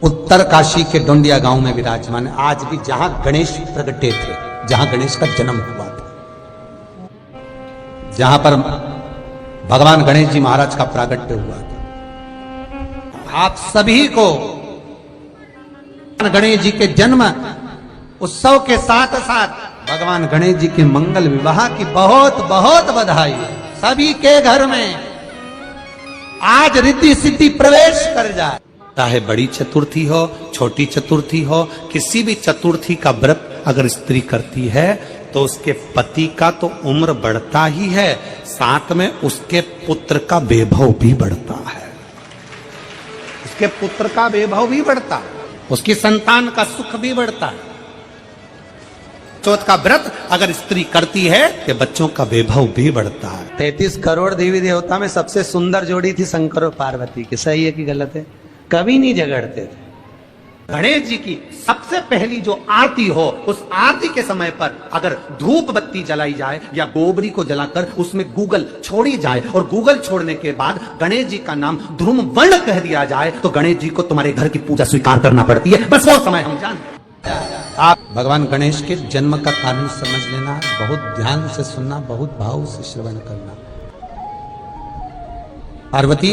उत्तर काशी के डोंडिया गांव में विराजमान है। आज भी जहां गणेश प्रगटे थे, जहां गणेश का जन्म हुआ था, जहां पर भगवान गणेश जी महाराज का प्रागट्य हुआ था। आप सभी को गणेश जी के जन्म उत्सव के साथ साथ भगवान गणेश जी के मंगल विवाह की बहुत बहुत बधाई। सभी के घर में आज रिद्धि सिद्धि प्रवेश कर जाए। चाहे बड़ी चतुर्थी हो, छोटी चतुर्थी हो, किसी भी चतुर्थी का व्रत अगर स्त्री करती है तो उसके पति का तो उम्र बढ़ता ही है, साथ में उसके पुत्र का वैभव भी बढ़ता है। उसके पुत्र का वैभव भी बढ़ता है, उसकी संतान का सुख भी बढ़ता है। चौथ का व्रत अगर स्त्री करती है तो बच्चों का वैभव भी बढ़ता है। 33 करोड़ देवी देवता में सबसे सुंदर जोड़ी थी शंकर और पार्वती की। सही है कि गलत है? कभी नहीं झगड़ते थे। गणेश जी की सबसे पहली जो आरती हो, उस आरती के समय पर अगर धूप बत्ती जलाई जाए या गोबरी को जलाकर उसमें गूगल छोड़ी जाए और गूगल छोड़ने के बाद गणेश जी का नाम ध्रुम वर्ण कह दिया जाए तो गणेश जी को तुम्हारे घर की पूजा स्वीकार करना पड़ती है। बस वो समय हम जानते। आप भगवान गणेश के जन्म का कारण समझ लेना, बहुत ध्यान से सुनना, बहुत भाव से श्रवण करना। पार्वती,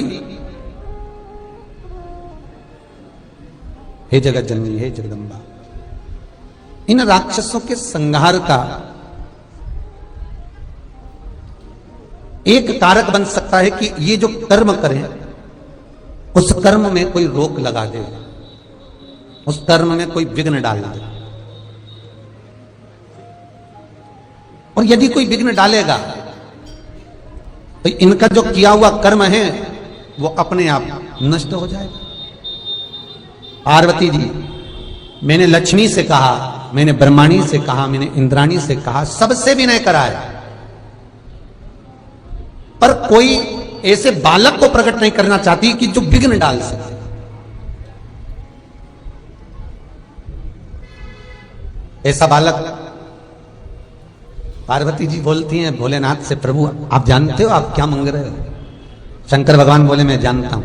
हे जगत जननी, हे जगदम्बा, इन राक्षसों के संहार का एक कारक बन सकता है कि ये जो कर्म करें उस कर्म में कोई रोक लगा दे, उस कर्म में कोई विघ्न डाल दे। और यदि कोई विघ्न डालेगा तो इनका जो किया हुआ कर्म है वो अपने आप नष्ट हो जाएगा। पार्वती जी, मैंने लक्ष्मी से कहा, मैंने ब्रह्माणी से कहा, मैंने इंद्राणी से कहा, सबसे विनय कराया, पर कोई ऐसे बालक को प्रकट नहीं करना चाहती कि जो विघ्न डाल सके। ऐसा बालक, पार्वती जी बोलती हैं भोलेनाथ से, प्रभु आप जानते हो आप क्या मांग रहे हो? शंकर भगवान बोले मैं जानता हूं।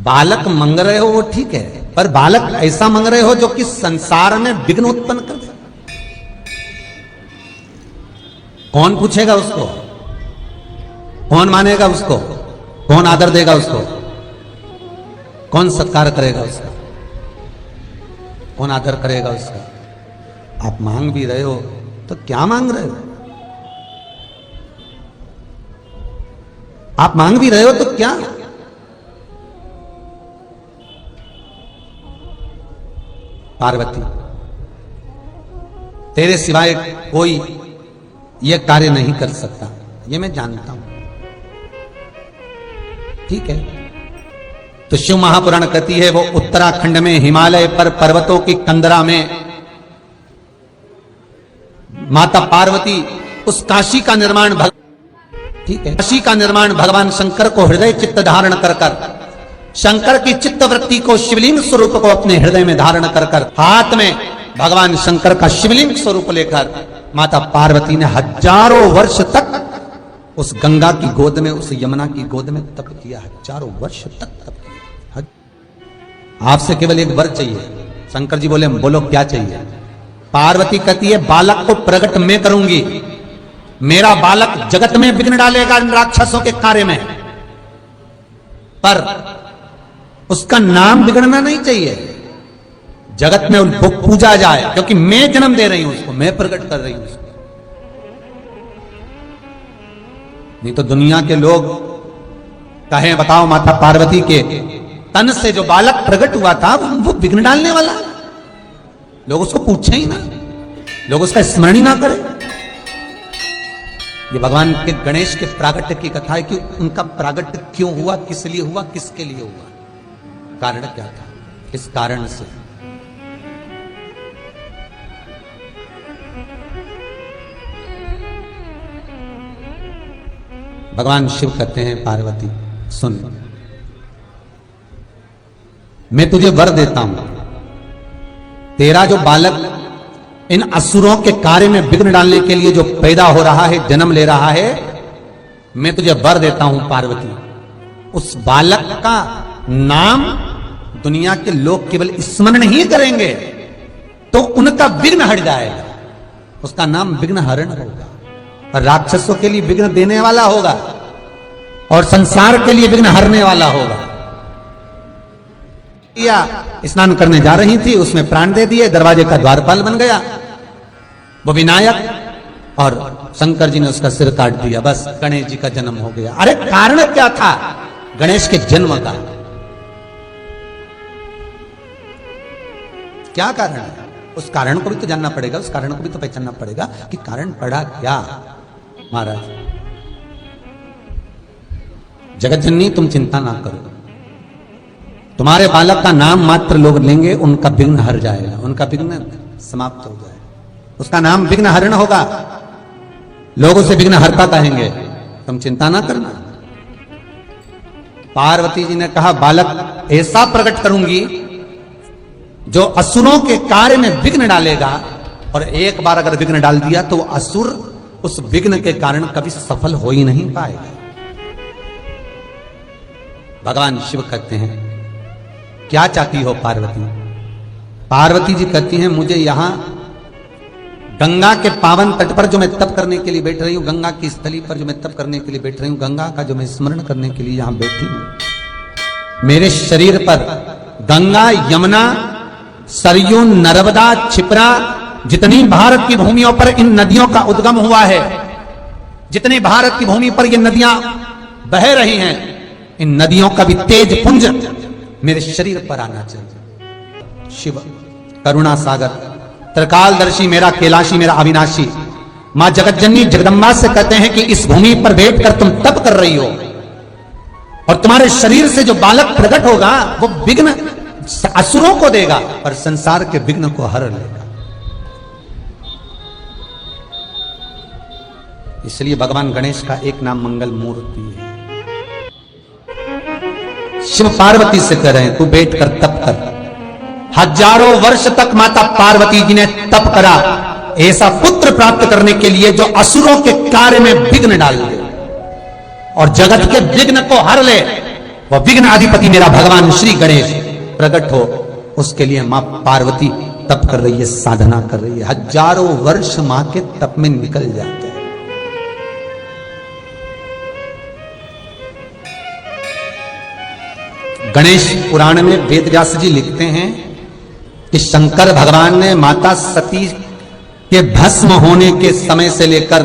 बालक मांग रहे हो वो ठीक है, पर बालक ऐसा मांग रहे हो जो कि संसार में विघ्न उत्पन्न कर दे। कौन पूछेगा उसको? कौन मानेगा उसको? कौन आदर देगा उसको? कौन सत्कार करेगा उसका? कौन आदर करेगा उसका? आप मांग भी रहे हो तो क्या मांग रहे हो? आप मांग भी रहे हो तो क्या? पार्वती, तेरे सिवाय कोई यह कार्य नहीं कर सकता, ये मैं जानता हूं। ठीक है, तो शिव महापुराण कहती है वो उत्तराखंड में हिमालय पर पर्वतों की कंदरा में माता पार्वती उस काशी का निर्माण, ठीक है, काशी का निर्माण भगवान शंकर को हृदय चित्त धारण कर कर, शंकर की चित्त वृत्ति को, शिवलिंग स्वरूप को अपने हृदय में धारण कर कर, हाथ में भगवान शंकर का शिवलिंग स्वरूप लेकर माता पार्वती ने हजारों वर्ष तक उस गंगा की गोद में, उस यमुना की गोद में तप किया। हजारों वर्ष तक तप किया। आपसे केवल एक वर चाहिए। शंकर जी बोले बोलो क्या चाहिए? पार्वती कहती है बालक को प्रकट मैं करूंगी, मेरा बालक जगत में विघ्न डालेगा इन राक्षसों के कार्य में, पर उसका नाम बिगड़ना नहीं चाहिए, जगत में वो पूजा जाए, क्योंकि मैं जन्म दे रही हूं उसको, मैं प्रकट कर रही हूं उसको। नहीं तो दुनिया के लोग कहें बताओ माता पार्वती के तन से जो बालक प्रकट हुआ था वो विघ्न डालने वाला, लोग उसको पूछे ही ना, लोग उसका स्मरण ही ना करें। ये भगवान के गणेश के प्रागट्य की कथा है कि उनका प्रागट्य क्यों हुआ, किस लिए हुआ, किसके लिए हुआ, कारण क्या था, किस कारण से। भगवान शिव कहते हैं पार्वती सुन, मैं तुझे वर देता हूं, तेरा जो बालक इन असुरों के कार्य में विघ्न डालने के लिए जो पैदा हो रहा है, जन्म ले रहा है, मैं तुझे वर देता हूं पार्वती, उस बालक का नाम दुनिया के लोग केवल स्मरण ही करेंगे तो उनका विघ्न हट जाएगा, उसका नाम विघ्न हरण होगा। और राक्षसों के लिए विघ्न देने वाला होगा और संसार के लिए विघ्न हरने वाला होगा। या स्नान करने जा रही थी, उसमें प्राण दे दिए, दरवाजे का द्वारपाल बन गया वो विनायक, और शंकर जी ने उसका सिर काट दिया। बस गणेश जी का जन्म हो गया। अरे कारण क्या था गणेश के जन्म का? क्या कारण है? उस कारण को भी तो जानना पड़ेगा, उस कारण को भी तो पहचानना पड़ेगा कि कारण पड़ा क्या। महाराज, जगत जननी तुम चिंता ना करो, तुम्हारे बालक का नाम मात्र लोग लेंगे, उनका विघ्न हर जाएगा, उनका विघ्न समाप्त हो जाएगा, उसका नाम विघ्न हरण होगा, लोग उसे विघ्न हरता कहेंगे, तुम चिंता ना करना। पार्वती जी ने कहा बालक ऐसा प्रकट करूंगी जो असुरों के कार्य में विघ्न डालेगा, और एक बार अगर विघ्न डाल दिया तो असुर उस विघ्न के कारण कभी सफल हो ही नहीं पाएगा। भगवान शिव कहते हैं क्या चाहती हो पार्वती? पार्वती जी कहती हैं मुझे यहां गंगा के पावन तट पर जो मैं तप करने के लिए बैठ रही हूं, गंगा की स्थली पर जो मैं तप करने के लिए बैठ रही हूं, गंगा का जो मैं स्मरण करने के लिए यहां बैठी हूं, मेरे शरीर पर गंगा, यमुना, सरयू, नर्मदा, क्षिप्रा, जितनी भारत की भूमियों पर इन नदियों का उद्गम हुआ है, जितनी भारत की भूमि पर ये नदियां बह रही हैं, इन नदियों का भी तेज पुंज मेरे शरीर पर आना चाहिए। शिव करुणा सागर, त्रिकालदर्शी, मेरा कैलाशी, मेरा अविनाशी, मां जगतजननी जगदम्बा से कहते हैं कि इस भूमि पर बैठकर तुम तप कर रही हो और तुम्हारे शरीर से जो बालक प्रकट होगा वो विघ्न असुरों को देगा और संसार के विघ्न को हर लेगा। इसलिए भगवान गणेश का एक नाम मंगल मूर्ति है। शिव पार्वती से कह रहे हैं तू बैठकर तप कर। हजारों वर्ष तक माता पार्वती जी ने तप करा ऐसा पुत्र प्राप्त करने के लिए जो असुरों के कार्य में विघ्न डाल दे और जगत के विघ्न को हर ले। वह विघ्न अधिपति मेरा भगवान श्री गणेश प्रकट हो, उसके लिए मां पार्वती तप कर रही है, साधना कर रही है। हजारों वर्ष मां के तप में निकल जाते हैं। गणेश पुराण में वेद व्यास जी लिखते हैं कि शंकर भगवान ने माता सती के भस्म होने के समय से लेकर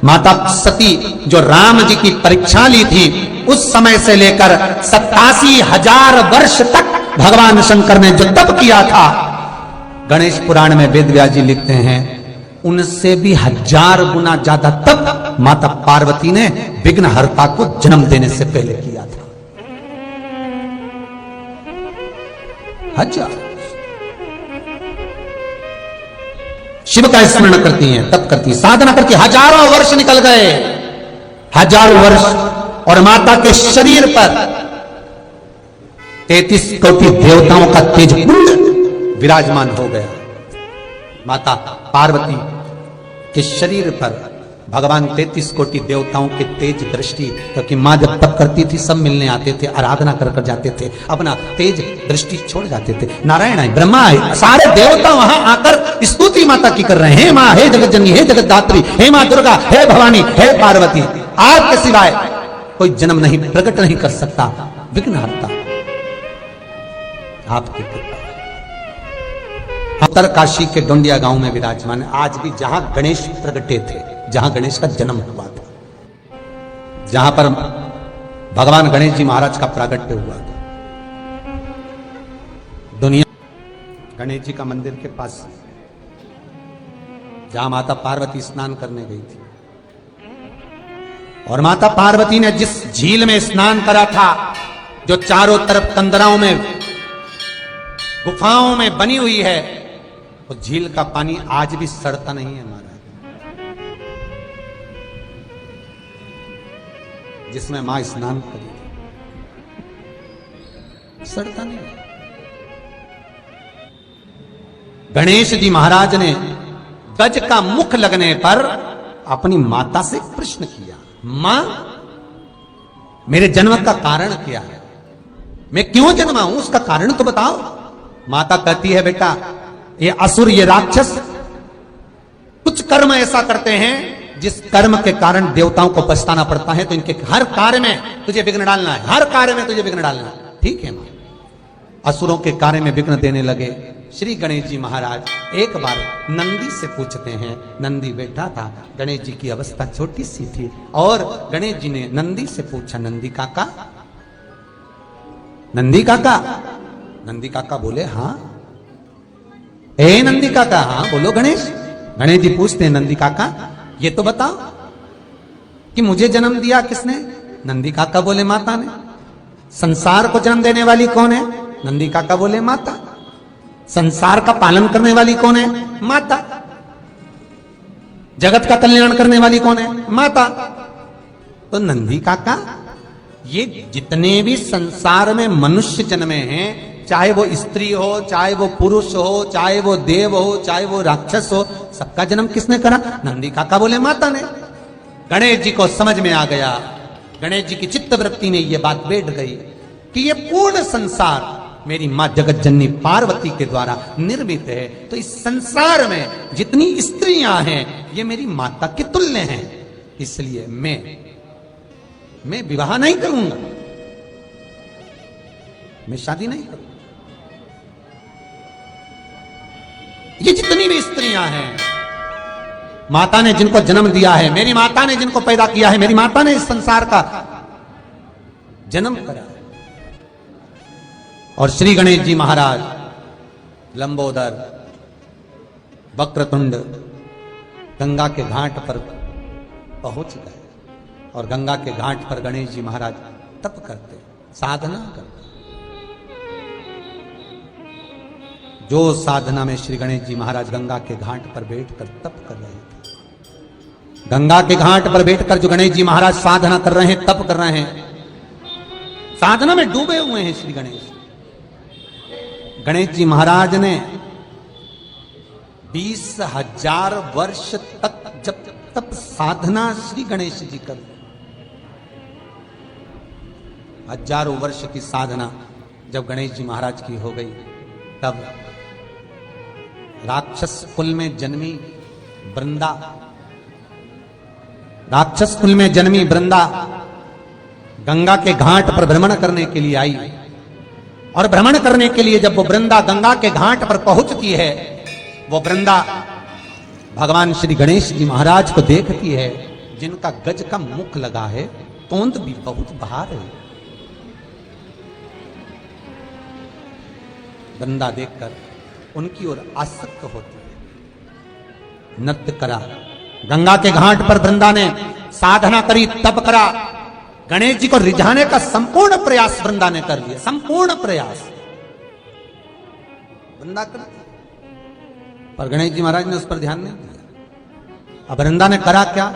माता सती जो राम जी की परीक्षा ली थी उस समय से लेकर 87,000 वर्ष तक भगवान शंकर ने जो तप किया था, गणेश पुराण में वेद व्यास जी लिखते हैं उनसे भी 1000 गुना ज्यादा तप माता पार्वती ने विघ्नहर्ता को जन्म देने से पहले किया था। 1000 शिव का स्मरण करती हैं, तप करती हैं, साधना करती हैं। हजारों वर्ष निकल गए, हजारों वर्ष, और माता के शरीर पर 33 कोटि देवताओं का तेज पुंज विराजमान हो गया। माता पार्वती के शरीर पर भगवान 33 कोटि देवताओं के तेज दृष्टि, क्योंकि मां जब तप करती थी सब मिलने आते थे, आराधना कर कर जाते थे, अपना तेज दृष्टि छोड़ जाते थे। नारायण आए, ब्रह्मा आए, सारे देवता वहां आकर स्तुति माता की कर रहे हैं। हे मां, हे जगत जननी, हे जगत दात्री, हे मां दुर्गा, हे भवानी, हे पार्वती, आपके सिवाय कोई जन्म नहीं, प्रकट नहीं कर सकता, विघ्नहर्ता आपकी कृपा। उत्तर काशी के डोंडिया गांव में विराजमान है। आज भी जहां गणेश प्रगटे थे, जहां गणेश का जन्म हुआ था, जहां पर भगवान गणेश जी महाराज का प्रागट्य हुआ था, दुनिया गणेश जी का मंदिर के पास जहां माता पार्वती स्नान करने गई थी, और माता पार्वती ने जिस झील में स्नान करा था जो चारों तरफ कंदराओं में गुफाओं में बनी हुई है, वो झील का पानी आज भी सड़ता नहीं है महाराज, जिसमें मां स्नान करी थी, सड़ता नहीं। गणेश जी महाराज ने गज का मुख लगने पर अपनी माता से प्रश्न किया, मां मेरे जन्म का कारण क्या है? मैं क्यों जन्मा हूं, उसका कारण तो बताओ। माता कहती है बेटा, ये असुर, ये राक्षस कुछ कर्म ऐसा करते हैं जिस कर्म के कारण देवताओं को पछताना पड़ता है, तो इनके हर कार्य में तुझे विघ्न डालना है, हर कार्य में तुझे विघ्न डालना है। ठीक है मां। असुरों के कार्य में विघ्न देने लगे। श्री गणेश जी महाराज एक बार नंदी से पूछते हैं। नंदी बैठा था, गणेश जी की अवस्था छोटी सी थी, और गणेश जी ने नंदी से पूछा, नंदी काका, नंदी काका। नंदी काका बोले हाँ। ए नंदी काका, हाँ बोलो गणेश। गणेश जी पूछते हैं, नंदी काका ये तो बताओ कि मुझे जन्म दिया किसने? नंदी काका बोले माता ने। संसार को जन्म देने वाली कौन है? नंदी काका बोले माता। संसार का पालन करने वाली कौन है? माता। जगत का कल्याण करने वाली कौन है? माता। तो नंदी काका, ये जितने भी संसार में मनुष्य जन्मे हैं, चाहे वो स्त्री हो, चाहे वो पुरुष हो, चाहे वो देव हो, चाहे वो राक्षस हो, सबका जन्म किसने करा? नंदी काका बोले माता ने। गणेश जी को समझ में आ गया, गणेश जी की चित्त वृत्ति में ये बात बैठ गई कि ये पूर्ण संसार मेरी मां जगत जननी पार्वती के द्वारा निर्मित है, तो इस संसार में जितनी स्त्रियां हैं ये मेरी माता के तुल्य हैं, इसलिए मैं विवाह नहीं करूंगा, मैं शादी नहीं करूंगा। ये जितनी भी स्त्रियां हैं, माता ने जिनको जन्म दिया है, मेरी माता ने जिनको पैदा किया है, मेरी माता ने इस संसार का जन्म करा। और श्री गणेश जी महाराज लंबोदर, वक्रतुंड गंगा के घाट पर पहुंच गए, और गंगा के घाट पर गणेश जी महाराज तप करते, साधना करते। जो साधना में श्री गणेश जी महाराज गंगा के घाट पर बैठकर तप कर रहे थे, गंगा के घाट पर बैठकर जो गणेश जी महाराज साधना कर रहे हैं, तप कर रहे हैं, साधना में डूबे हुए हैं श्री गणेश। गणेश जी महाराज ने 20,000 वर्ष तक जब तप साधना श्री गणेश जी कर, हजारों वर्ष की साधना जब गणेश जी महाराज की हो गई, तब राक्षस कुल में जन्मी वृंदा, राक्षस कुल में जन्मी वृंदा गंगा के घाट पर भ्रमण करने के लिए आई, और भ्रमण करने के लिए जब वो वृंदा गंगा के घाट पर पहुंचती है, वो वृंदा भगवान श्री गणेश जी महाराज को देखती है, जिनका गज का मुख लगा है, तोंद भी बहुत बाहर है। वृंदा देखकर उनकी ओर आसक्त होती है। नृत्य करा, गंगा के घाट पर वृंदा ने साधना करी, तप करा, गणेश जी को रिझाने का संपूर्ण प्रयास वृंदा ने कर लिया, संपूर्ण प्रयास वृंदा कर, पर गणेश जी महाराज ने उस पर ध्यान नहीं दिया। अब वृंदा ने करा क्या?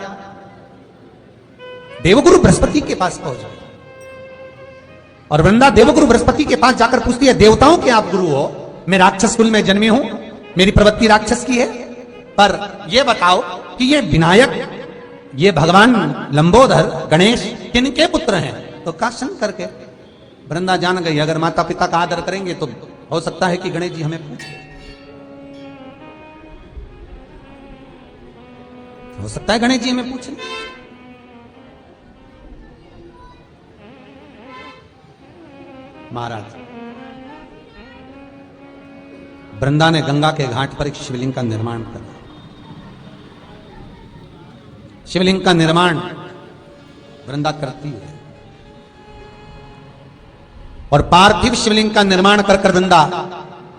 देवगुरु बृहस्पति के पास पहुंच गई, और वृंदा देवगुरु बृहस्पति के पास जाकर पूछती है, देवताओं के आप गुरु हो, मैं राक्षस कुल में जन्मी हूं, मेरी प्रवृत्ति राक्षस की है, पर यह बताओ कि ये विनायक, ये भगवान लंबोदर गणेश किनके पुत्र हैं? तो कहा शंकर के। वृंदा जान गई, अगर माता पिता का आदर करेंगे तो हो सकता है कि गणेश जी हमें पूछे, हो सकता है गणेश जी हमें पूछे। महाराज वृंदा ने गंगा के घाट पर एक शिवलिंग का निर्माण करा। शिवलिंग का निर्माण वृंदा करती है, और पार्थिव शिवलिंग का निर्माण कर वृंदा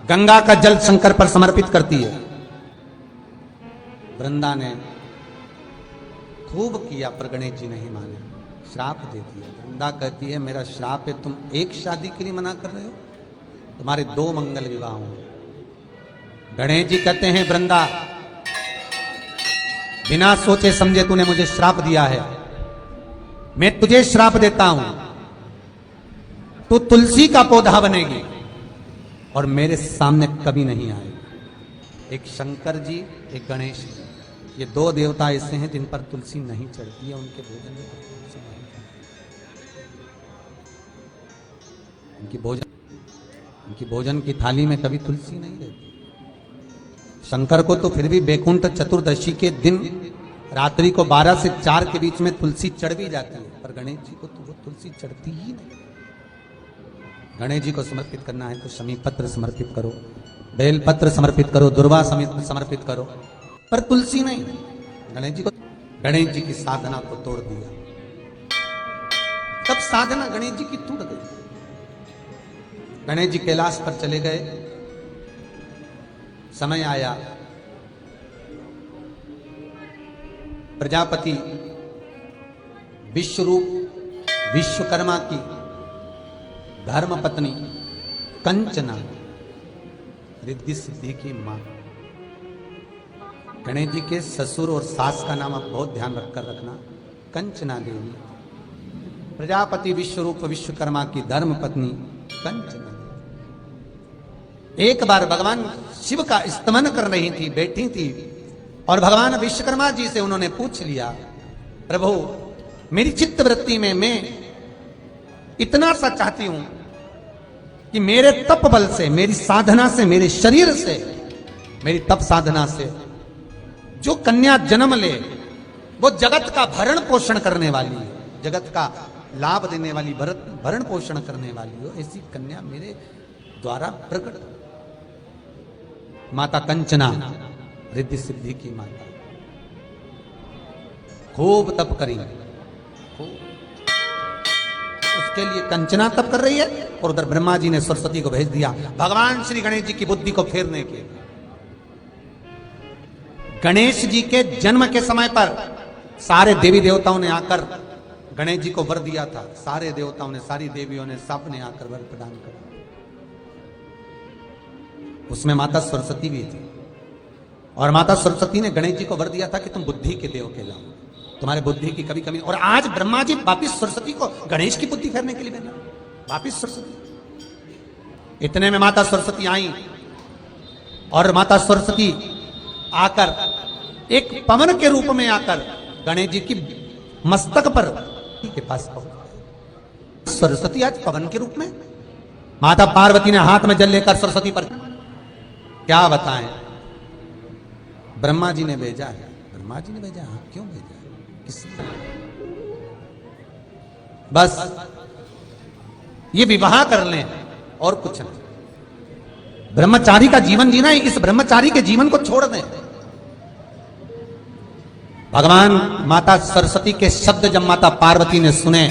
गंगा का जल शंकर पर समर्पित करती है। वृंदा ने खूब किया, पर गणेश जी नहीं माने, श्राप दे दिया। वृंदा कहती है, मेरा श्राप है, तुम एक शादी के लिए मना कर रहे हो, तुम्हारे 2 मंगल विवाह होंगे। गणेश जी कहते हैं, वृंदा बिना सोचे समझे तूने मुझे श्राप दिया है, मैं तुझे श्राप देता हूं, तू तुलसी का पौधा बनेगी और मेरे सामने कभी नहीं आएगी। एक शंकर जी, एक गणेश जी, ये 2 देवता ऐसे हैं जिन पर तुलसी नहीं चढ़ती है, उनके भोजन में तुलसी नहीं चढ़ती। इनकी भोजन की थाली में कभी तुलसी नहीं रहती। शंकर को तो फिर भी बैकुंठ चतुर्दशी के दिन रात्रि को 12 से 4 के बीच में तुलसी चढ़ भी जाती है, पर गणेश जी को तो वो तुलसी चढ़ती ही नहीं। गणेश जी को समर्पित करना है तो शमी पत्र समर्पित करो, बेल पत्र समर्पित करो, दुर्वा समर्पित करो, पर तुलसी नहीं। गणेश जी की साधना को तोड़ दिया, तब साधना गणेश जी की टूट गई। गणेश जी कैलाश पर चले गए, समय आया, प्रजापति विश्वरूप विश्वकर्मा की धर्म पत्नी कंचना, रिद्धि सिद्धि की मां। गणेश जी के ससुर और सास का नाम आप बहुत ध्यान रखकर रखना, कंचना देवी। प्रजापति विश्वरूप विश्वकर्मा की धर्म पत्नी कंचना। एक बार भगवान शिव का स्तमन कर रही थी, बैठी थी, और भगवान विश्वकर्मा जी से उन्होंने पूछ लिया, प्रभु मेरी चित्त वृत्ति में मैं इतना सा चाहती हूं कि मेरे तप बल से, मेरी साधना से, मेरे शरीर से, मेरी तप साधना से जो कन्या जन्म ले वो जगत का भरण पोषण करने वाली है, जगत का लाभ देने वाली, भरण पोषण करने वाली हो, ऐसी कन्या मेरे द्वारा प्रकट। माता कंचना रिद्धि सिद्धि की माता खूब तप करी, खूब। उसके लिए कंचना तप कर रही है, और उधर ब्रह्मा जी ने सरस्वती को भेज दिया भगवान श्री गणेश जी की बुद्धि को फेरने के। गणेश जी के जन्म के समय पर सारे देवी देवताओं ने आकर गणेश जी को वर दिया था, सारे देवताओं ने, सारी देवियों ने, सब ने आकर वर प्रदान करा। उसमें माता सरस्वती भी थी, और माता सरस्वती ने गणेश जी को वर दिया था कि तुम बुद्धि के देव कहलाओ, तुम्हारे बुद्धि की कभी कमी। और आज ब्रह्मा जी वापिस सरस्वती को गणेश की बुद्धि फेरने के लिए भेजा, वापिस सरस्वती। इतने में माता सरस्वती आई, और माता सरस्वती आकर एक पवन के रूप में आकर गणेश जी की मस्तक पर के पास पहुंच। सरस्वती आज पवन के रूप में, माता पार्वती ने हाथ में जल लेकर सरस्वती पर, क्या बताएं, ब्रह्मा जी ने भेजा है, ब्रह्मा जी ने भेजा। हाँ, क्यों भेजा, किस, बस ये विवाह कर लें और कुछ नहीं। ब्रह्मचारी का जीवन जीना है, इस ब्रह्मचारी के जीवन को छोड़ दें। भगवान माता सरस्वती के शब्द जब माता पार्वती ने सुने,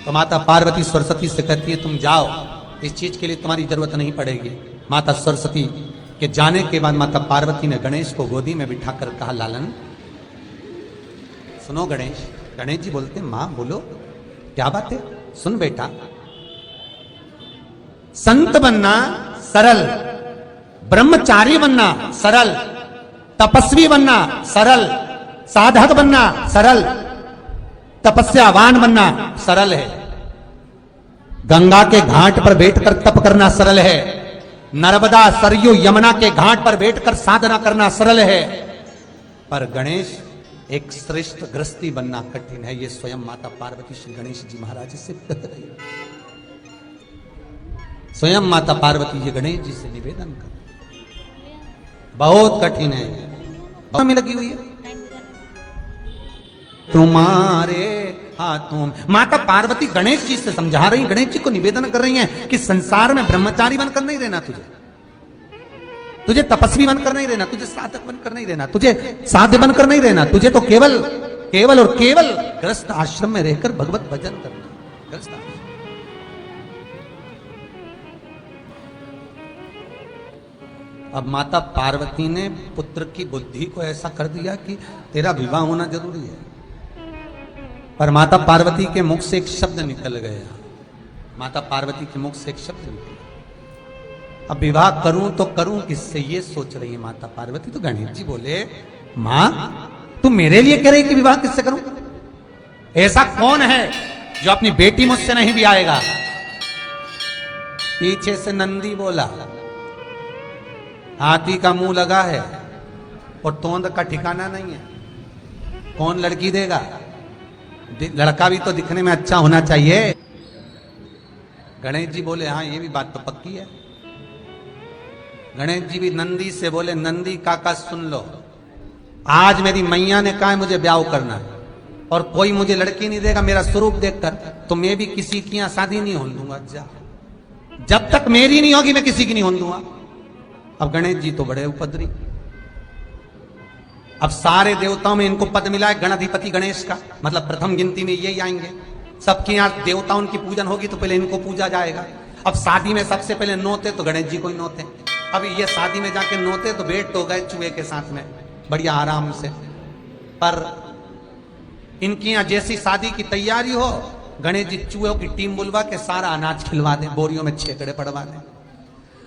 तो माता पार्वती सरस्वती से कहती है, तुम जाओ, इस चीज के लिए तुम्हारी जरूरत नहीं पड़ेगी। माता सरस्वती के जाने के बाद माता पार्वती ने गणेश को गोदी में बिठाकर कहा, लालन सुनो गणेश। गणेश जी बोलते, मां बोलो, क्या बात है, सुन बेटा। संत बनना सरल, ब्रह्मचारी बनना सरल, तपस्वी बनना सरल, साधक बनना सरल, तपस्यावान बनना सरल है। गंगा के घाट पर बैठकर तप करना सरल है, नर्मदा सरयू यमुना के घाट पर बैठकर साधना करना सरल है, पर गणेश एक श्रेष्ठ गृहस्थी बनना कठिन है। ये स्वयं माता पार्वती श्री गणेश जी महाराज से कह रही है। स्वयं माता पार्वती ये गणेश जी से निवेदन कर, बहुत कठिन है, में लगी हुई है। तुम्हारे हाथों, माता पार्वती गणेश जी से समझा रही, गणेश जी को निवेदन कर रही हैं कि संसार में ब्रह्मचारी बनकर नहीं रहना, तुझे तपस्वी बनकर नहीं रहना, तुझे साधक बनकर नहीं रहना, तुझे साध्य बनकर नहीं रहना, तुझे तो केवल केवल और केवल गृहस्थ आश्रम में रहकर भगवत भजन करना, गृहस्थ आश्रम। अब माता पार्वती ने पुत्र की बुद्धि को ऐसा कर दिया कि तेरा विवाह होना जरूरी है, पर माता पार्वती के मुख से एक शब्द निकल गया, माता पार्वती के मुख से एक शब्द निकल गया, अब विवाह करूं तो करूं किससे, ये सोच रही है माता पार्वती। तो गणेश जी बोले, मां तू मेरे लिए कह रही कि विवाह किससे करूं, ऐसा कौन है जो अपनी बेटी मुझसे नहीं भी आएगा। पीछे से नंदी बोला, हाथी का मुंह लगा है और तोंद का ठिकाना नहीं है, कौन लड़की देगा, लड़का भी तो दिखने में अच्छा होना चाहिए। गणेश जी बोले हाँ ये भी बात तो पक्की है। गणेश जी भी नंदी से बोले नंदी काका सुन लो, आज मेरी मैया ने कहा है मुझे ब्याह करना है और कोई मुझे लड़की नहीं देगा मेरा स्वरूप देखकर, तो मैं भी किसी की यहां शादी नहीं होने दूंगा। जब तक मेरी नहीं होगी मैं किसी की नहीं होने दूंगा। अब गणेश जी तो बड़े उपद्री, अब सारे देवताओं में इनको पद मिला है गणाधिपति गणेश का, मतलब प्रथम गिनती में यही आएंगे। सबके यहाँ देवताओं की पूजन होगी तो पहले इनको पूजा जाएगा। अब शादी में सबसे पहले नोते तो गणेश जी को ही नोते। अब ये शादी में जाके नोते तो बैठ तो गए चूहे के साथ में बढ़िया आराम से, पर इनकी यहाँ जैसी शादी की तैयारी हो गणेश जी चूहों की टीम बुलवा के सारा अनाज खिलवा दे, बोरियों में छेकड़े पड़वा दे।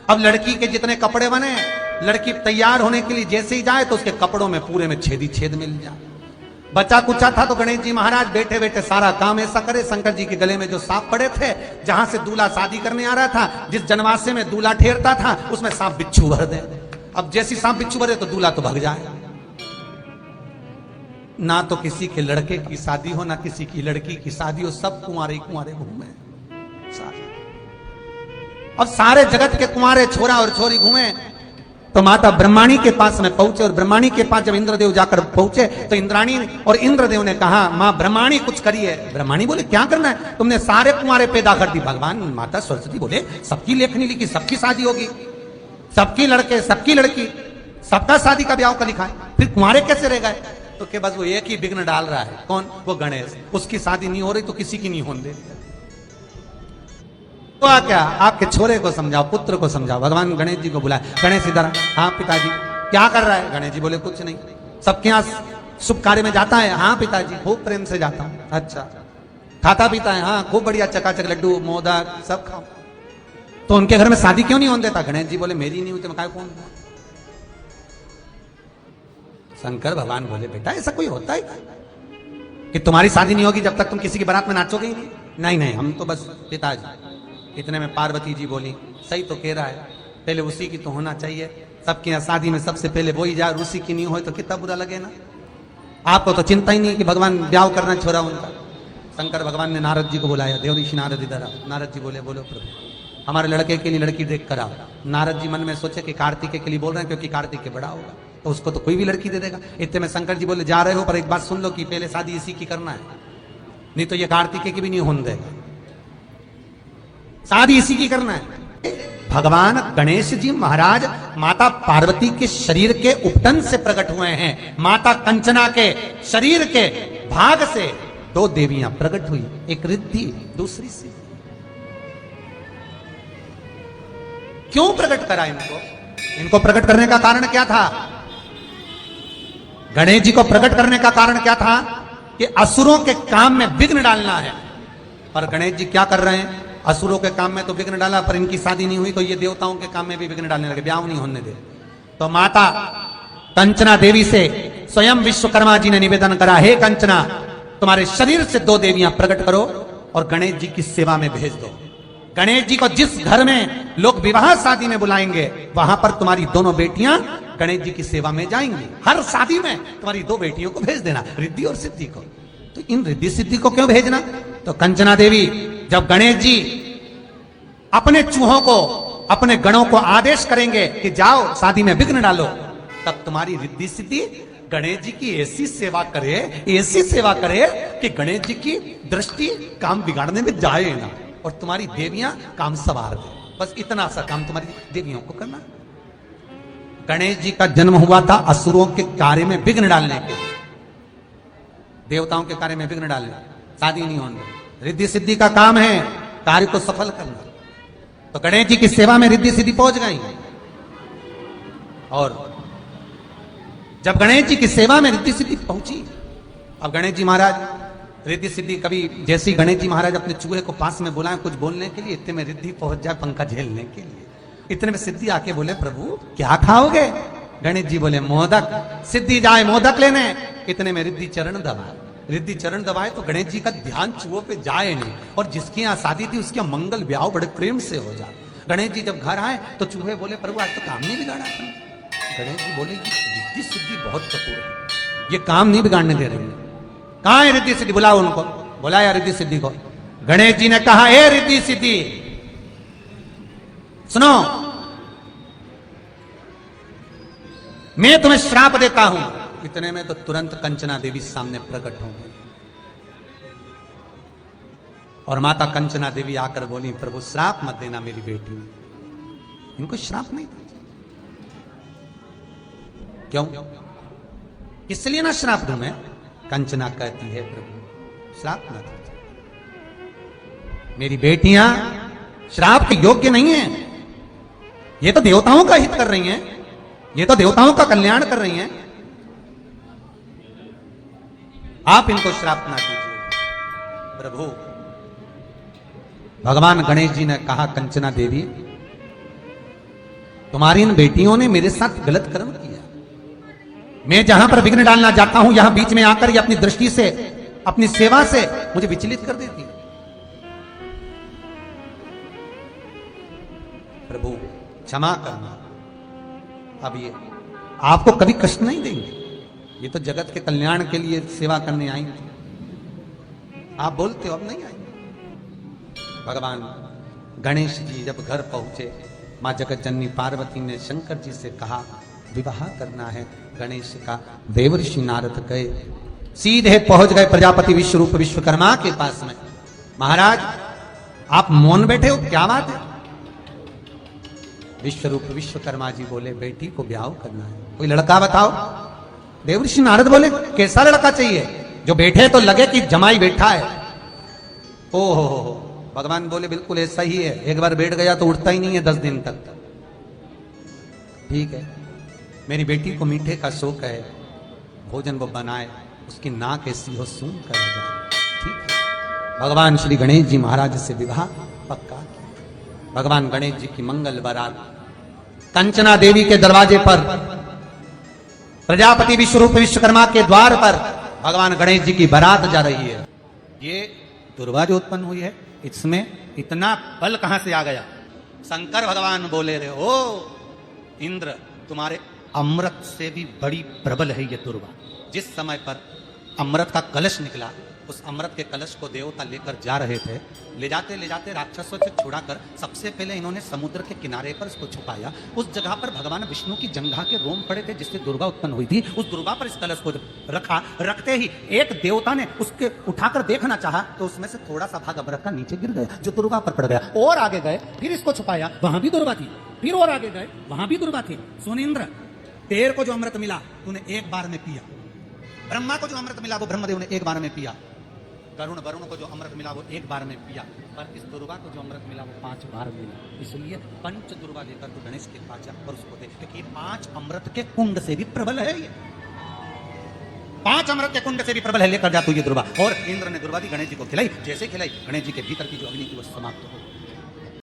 अब लड़की के जितने कपड़े बने, लड़की तैयार होने के लिए जैसे ही जाए तो उसके कपड़ों में पूरे में छेद ही छेद मिल जाए। बचा कुचा था तो गणेश जी महाराज बैठे बैठे सारा काम ऐसा करे, शंकर जी के गले में जो सांप पड़े थे, जहां से दूल्हा शादी करने आ रहा था, जिस जनवासे में दूल्हा ठहरता था उसमें सांप बिच्छू भर दे। अब जैसी सांप बिच्छू भरे तो दूल्हा तो भाग जाए। ना तो किसी के लड़के की शादी हो ना किसी की लड़की की शादी हो, सब कुंवारे कुंवारे घूमे सारे। अब सारे जगत के कुंवारे छोरा और छोरी घूमे तो माता ब्रह्माणी के पास में पहुंचे, और ब्रह्माणी के पास जब इंद्रदेव जाकर पहुंचे तो इंद्राणी और इंद्रदेव ने कहा मां ब्रह्माणी कुछ करिए। ब्रह्माणी बोले क्या करना है, तुमने सारे कुंवारे पैदा कर दी। भगवान माता सरस्वती बोले सबकी लेखनी लिखी, सबकी शादी होगी, सबकी लड़के सबकी लड़की, सबका शादी का ब्याह का लिखा है, फिर कुंवारे कैसे रह गए? तो के बस वो एक ही विघ्न डाल रहा है, कौन? वो गणेश। उसकी शादी नहीं हो रही तो किसी की नहीं होने दे। तो क्या आपके छोरे को समझाओ, पुत्र को समझाओ। भगवान गणेश जी को बुलाए, गणेश इधर। हाँ पिताजी। क्या कर रहा है? गणेश जी बोले कुछ नहीं, सबके यहाँ शुभ कार्य में जाता है। हाँ पिताजी खूब प्रेम से जाता हूँ। अच्छा खाता पीता है? हाँ खूब बढ़िया, चकाचक लड्डू मोदक सब खाओ। तो उनके घर में शादी क्यों नहीं होने देता? गणेश जी बोले मेरी नहीं हुई तो मैं कौन? शंकर भगवान बोले बेटा ऐसा कोई होता है कि तुम्हारी शादी नहीं होगी जब तक तुम किसी की बारात में नाचोगे ही नहीं? नहीं नहीं हम तो बस पिताजी। इतने में पार्वती जी बोली सही तो कह रहा है, पहले उसी की तो होना चाहिए। सबके यहाँ शादी में सबसे पहले वही जाए, उसी की नहीं हो तो कितना बुरा लगे ना। आपको तो चिंता ही नहीं कि भगवान ब्याह करना छोड़ा उनका। शंकर भगवान ने नारद जी को बुलाया, देव ऋषि नारद इधर आओ। नारद जी बोले बोलो प्रभु हमारे लड़के के लिए लड़की देख कर आओ। नारद जी मन में सोचे कि कार्तिकेय के लिए बोल रहे हैं क्योंकि कार्तिकेय बड़ा होगा तो उसको तो कोई भी लड़की दे देगा। इतने में शंकर जी बोले जा रहे हो पर एक बात सुन लो कि पहले शादी इसी की करना है, नहीं तो ये कार्तिकेय की भी नहीं होने देगा, शादी इसी की करना है। भगवान गणेश जी महाराज माता पार्वती के शरीर के उपटन से प्रकट हुए हैं। माता कंचना के शरीर के भाग से दो देवियां प्रकट हुई, एक रिद्धि दूसरी सिद्धि। क्यों प्रकट करा इनको? इनको प्रकट करने का कारण क्या था? गणेश जी को प्रकट करने का कारण क्या था? कि असुरों के काम में विघ्न डालना है। पर गणेश जी क्या कर रहे हैं? असुरों के काम में तो विघ्न डाला, पर इनकी शादी नहीं हुई तो ये देवताओं के काम में भी विघ्न डालने लगे, ब्याह नहीं होने दे। तो माता कंचना देवी से स्वयं विश्वकर्मा जी ने निवेदन करा, हे कंचना तुम्हारे शरीर से दो देवियां प्रकट करो और गणेश जी की सेवा में भेज दो। गणेश जी को जिस घर में लोग विवाह शादी में बुलाएंगे वहां पर तुम्हारी दोनों बेटियां गणेश जी की सेवा में जाएंगी। हर शादी में तुम्हारी दो बेटियों को भेज देना, रिद्धि और सिद्धि को। तो इन रिद्धि सिद्धि को क्यों भेजना? तो कंचना देवी जब गणेश जी अपने चूहों को अपने गणों को आदेश करेंगे कि जाओ शादी में विघ्न डालो, तब तुम्हारी रिद्धि सिद्धि गणेश जी की ऐसी सेवा करे, ऐसी सेवा करे कि गणेश जी की दृष्टि काम बिगाड़ने में जाए ना, और तुम्हारी देवियां काम सवार दे। बस इतना सा काम तुम्हारी देवियों को करना। गणेश जी का जन्म हुआ था असुरों के कार्य में विघ्न डालने के, देवताओं के कार्य में विघ्न डालने, शादी नहीं होने। रिद्धि सिद्धि का काम है कार्य को सफल करना। तो गणेश जी की सेवा में रिद्धि सिद्धि पहुंच गई। और जब गणेश जी की सेवा में रिद्धि सिद्धि पहुंची, अब गणेश जी महाराज रिद्धि सिद्धि कभी जैसी गणेश जी महाराज अपने चूहे को पास में बुलाए कुछ बोलने के लिए, इतने में रिद्धि पहुंच जाए पंखा झेलने के लिए। इतने में सिद्धि आके बोले प्रभु क्या खाओगे? गणेश जी बोले मोदक। सिद्धि जाए मोदक लेने, इतने में रिद्धि चरण दबाए। रिद्धि चरण दबाए तो गणेश जी का ध्यान चूहों पे जाए नहीं, और जिसकी यहाँ शादी थी उसके मंगल ब्याह बड़े प्रेम से हो जाए। गणेश जी जब घर आए तो चूहे बोले प्रभु आज तो काम नहीं बिगाड़ा आपने। गणेश जी बोले रिद्धि सिद्धि बहुत चतुर है, ये काम नहीं बिगाड़ने दे रही है। कहाँ है रिद्धि सिद्धि? बुलाओ उनको। बुलाया रिद्धि सिद्धि को। गणेश जी ने कहा हे रिद्धि सिद्धि सुनो, मैं तुम्हें श्राप देता हूं। इतने में तो तुरंत कंचना देवी सामने प्रकट हो गई और माता कंचना देवी आकर बोली, प्रभु श्राप मत देना मेरी बेटी, इनको श्राप नहीं देना। क्यों? इसलिए ना श्राप दूं मैं? कंचना कहती है, प्रभु श्राप मत दीजिए, मेरी बेटियां श्राप के योग्य नहीं है। ये तो देवताओं का हित कर रही हैं, ये तो देवताओं का कल्याण कर रही हैं, आप इनको श्राप ना दीजिए। प्रभु भगवान गणेश जी ने कहा, कंचना देवी तुम्हारी इन बेटियों ने मेरे साथ गलत कर्म किया, मैं जहां पर विघ्न डालना चाहता हूं यहां बीच में आकर ये अपनी दृष्टि से, अपनी सेवा से मुझे विचलित कर देती। प्रभु क्षमा करना, अब ये आपको कभी कष्ट नहीं देंगे, ये तो जगत के कल्याण के लिए सेवा करने आएंगे, आप बोलते हो अब नहीं आएंगे। भगवान गणेश जी जब घर पहुंचे, मां जगत जननी पार्वती ने शंकर जी से कहा विवाह करना है गणेश का। देवर्षि नारद गए, सीधे पहुंच गए प्रजापति विश्वरूप विश्वकर्मा के पास में। महाराज आप मौन बैठे हो, क्या बात है? विश्वरूप विश्वकर्मा जी बोले, बेटी को ब्याह करना है, कोई लड़का बताओ। देवर्षि नारद बोले, कैसा लड़का चाहिए? जो बैठे तो लगे कि जमाई बैठा है। ओ हो, भगवान बोले बिल्कुल ऐसा ही है, एक बार बैठ गया तो उठता ही नहीं है 10 दिन तक। ठीक है, मेरी बेटी को मीठे का शौक है, भोजन वो बनाए, उसकी नाक ऐसी हो सूंघ कर आ जाए। ठीक है, भगवान श्री गणेश जी महाराज से विवाह पक्का। भगवान गणेश जी की मंगल बारात कंचना देवी के दरवाजे पर, प्रजापति विश्वरूप विश्वकर्मा के द्वार पर भगवान गणेश जी की बारात जा रही है। ये दुर्वा जो उत्पन्न हुई है, इसमें इतना बल कहां से आ गया? शंकर भगवान बोले रहे, ओ इंद्र, तुम्हारे अमृत से भी बड़ी प्रबल है ये दुर्वा। जिस समय पर अमृत का कलश निकला, उस अमृत के कलश को देवता लेकर जा रहे थे, ले जाते राक्षसों से छुड़ाकर सबसे पहले इन्होंने समुद्र के किनारे पर इसको छुपाया। उस जगह पर भगवान विष्णु की जंघा के रोम पड़े थे जिससे दुर्गा उत्पन्न हुई थी। उस दुर्गा पर इस कलश को रखा, रखते ही एक देवता ने उसके उठाकर देखना चाहा तो उसमें से थोड़ा सा भाग अमृत का नीचे गिर गया जो दुर्गा पर पड़ गया। और आगे गए, फिर इसको छुपाया, वहां भी दुर्गा थी। फिर और आगे गए, वहां भी दुर्गा थी। सुनिंद्र, तेर को जो अमृत मिला तूने एक बार में पिया, ब्रह्मा को जो अमृत मिला वो ब्रह्मदेव ने एक बार में पिया, वरुण को जो अमृत मिला वो एक बार में पिया, पर इस दुर्गा को जो अमृत मिला वो 5 बार मिला। इसलिए पंच दुर्गा लेकर तो गणेश के पास जा और उसको दे, क्योंकि 5 अमृत के कुंड से भी प्रबल है ये, 5 अमृत के कुंड से भी प्रबल है, लेकर जा तू ये दुर्गा। और इंद्र ने दुर्गा दी, गणेश जी को खिलाई। जैसे खिलाई, गणेश जी के भीतर की जो अग्नि थी वो समाप्त हो गई।